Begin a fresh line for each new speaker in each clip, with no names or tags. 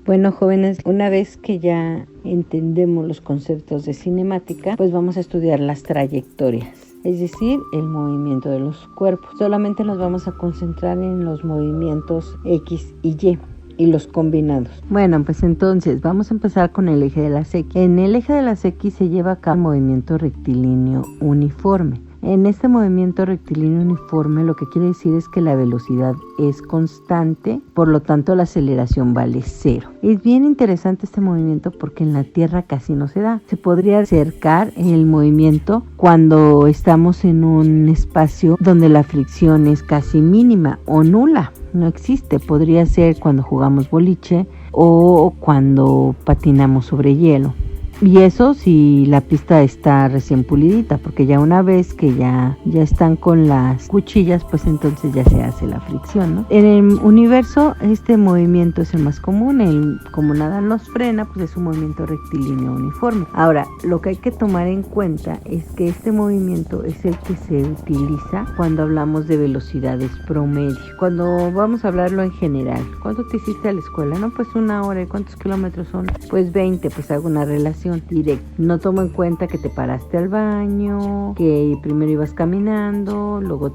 Bueno, jóvenes, una vez que ya entendemos los conceptos de cinemática, pues vamos a estudiar las trayectorias, es decir, el movimiento de los cuerpos. Solamente nos vamos a concentrar en los movimientos X y Y los combinados. Bueno, pues entonces vamos a empezar con el eje de las X. En el eje de las X se lleva a cabo el movimiento rectilíneo uniforme. En este movimiento rectilíneo uniforme lo que quiere decir es que la velocidad es constante, por lo tanto la aceleración vale 0. Es bien interesante este movimiento porque en la Tierra casi no se da. Se podría acercar el movimiento cuando estamos en un espacio donde la fricción es casi mínima o nula. No existe. Podría ser cuando jugamos boliche o cuando patinamos sobre hielo. Y eso si la pista está recién pulidita, porque ya una vez que ya están con las cuchillas, pues entonces ya se hace la fricción, ¿no? En el universo este movimiento es el más común, como nada nos frena, pues es un movimiento rectilíneo uniforme. Ahora, lo que hay que tomar en cuenta es que este movimiento es el que se utiliza cuando hablamos de velocidades promedio. Cuando vamos a hablarlo en general, ¿cuánto te hiciste a la escuela? No, pues 1 hora. ¿Y cuántos kilómetros son? Pues 20, pues hago una relación directo. No tomo en cuenta que te paraste al baño, que primero ibas caminando, luego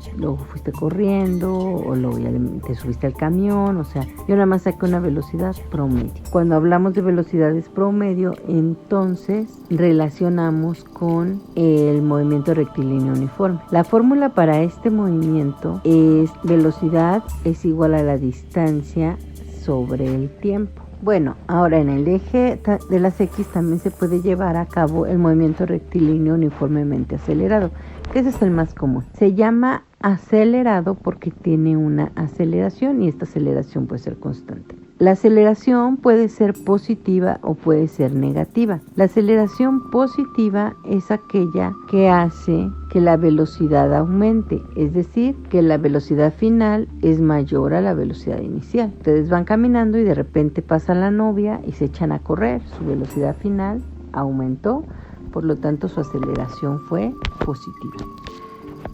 fuiste corriendo, o luego ya te subiste al camión. O sea, yo nada más saqué una velocidad promedio. Cuando hablamos de velocidades promedio, entonces relacionamos con el movimiento rectilíneo uniforme. La fórmula para este movimiento es velocidad es igual a la distancia sobre el tiempo. Bueno, ahora en el eje de las X también se puede llevar a cabo el movimiento rectilíneo uniformemente acelerado, que ese es el más común. Se llama acelerado porque tiene una aceleración y esta aceleración puede ser constante. La aceleración puede ser positiva o puede ser negativa. La aceleración positiva es aquella que hace que la velocidad aumente, es decir, que la velocidad final es mayor a la velocidad inicial. Ustedes van caminando y de repente pasa la novia y se echan a correr. Su velocidad final aumentó, por lo tanto su aceleración fue positiva.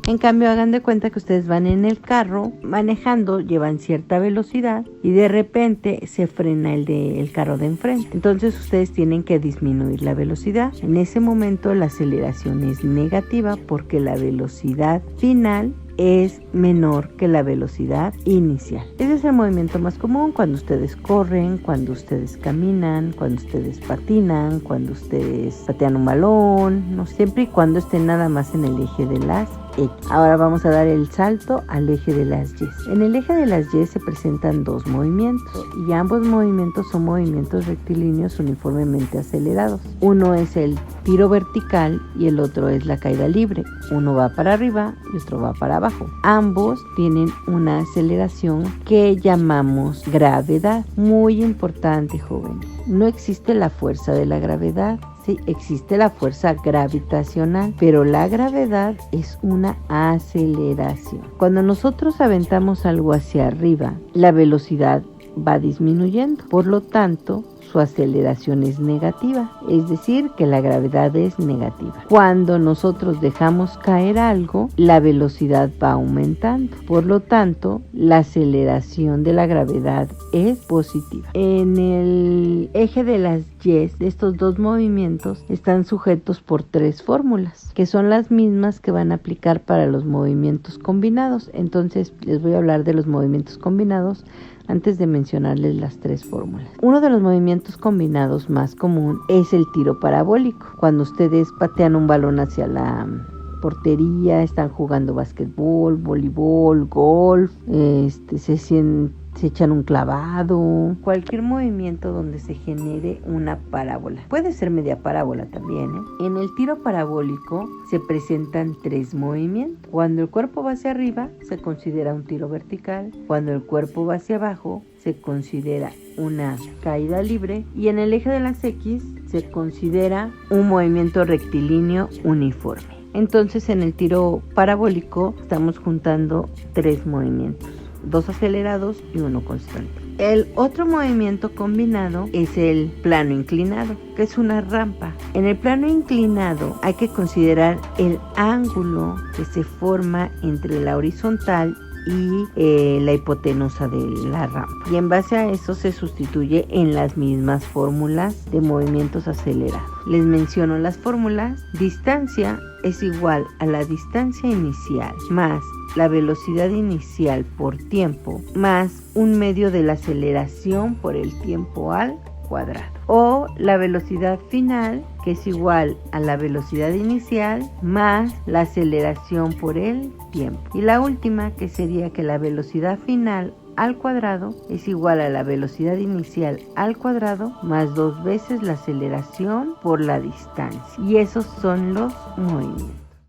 En cambio, hagan de cuenta que ustedes van en el carro manejando, llevan cierta velocidad y de repente se frena el carro de enfrente. Entonces ustedes tienen que disminuir la velocidad. En ese momento la aceleración es negativa porque la velocidad final es menor que la velocidad inicial. Ese es el movimiento más común cuando ustedes corren, cuando ustedes caminan, cuando ustedes patinan, cuando ustedes patean un balón, no, siempre y cuando estén nada más en el eje de las X. Ahora vamos a dar el salto al eje de las Y. En el eje de las Y se presentan dos movimientos y ambos movimientos son movimientos rectilíneos uniformemente acelerados. Uno es el tiro vertical y el otro es la caída libre. Uno va para arriba y otro va para abajo. Ambos tienen una aceleración que llamamos gravedad. Muy importante, jóvenes. No existe la fuerza de la gravedad. Sí, existe la fuerza gravitacional, pero la gravedad es una aceleración. Cuando nosotros aventamos algo hacia arriba, la velocidad va disminuyendo. Por lo tanto, su aceleración es negativa, es decir, que la gravedad es negativa. Cuando nosotros dejamos caer algo, la velocidad va aumentando. Por lo tanto, la aceleración de la gravedad es positiva. En el eje de las Y, estos dos movimientos están sujetos por 3 fórmulas, que son las mismas que van a aplicar para los movimientos combinados. Entonces, les voy a hablar de los movimientos combinados antes de mencionarles las 3 fórmulas. Uno de los movimientos combinados más común es el tiro parabólico. Cuando ustedes patean un balón hacia la portería, están jugando básquetbol, voleibol, golf, se echan un clavado, cualquier movimiento donde se genere una parábola. Puede ser media parábola también, ¿eh? En el tiro parabólico se presentan 3 movimientos. Cuando el cuerpo va hacia arriba, se considera un tiro vertical. Cuando el cuerpo va hacia abajo, se considera una caída libre. Y en el eje de las X, se considera un movimiento rectilíneo uniforme. Entonces, en el tiro parabólico, estamos juntando 3 movimientos. 2 acelerados y 1 constante. El otro movimiento combinado es el plano inclinado, que es una rampa. En el plano inclinado hay que considerar el ángulo que se forma entre la horizontal y la hipotenusa de la rampa. Y en base a eso se sustituye en las mismas fórmulas de movimientos acelerados. Les menciono las fórmulas. Distancia es igual a la distancia inicial más la velocidad inicial por tiempo más un medio de la aceleración por el tiempo al cuadrado. O la velocidad final, que es igual a la velocidad inicial más la aceleración por el tiempo. Y la última, que sería que la velocidad final al cuadrado es igual a la velocidad inicial al cuadrado más 2 veces la aceleración por la distancia. Y esos son los movimientos.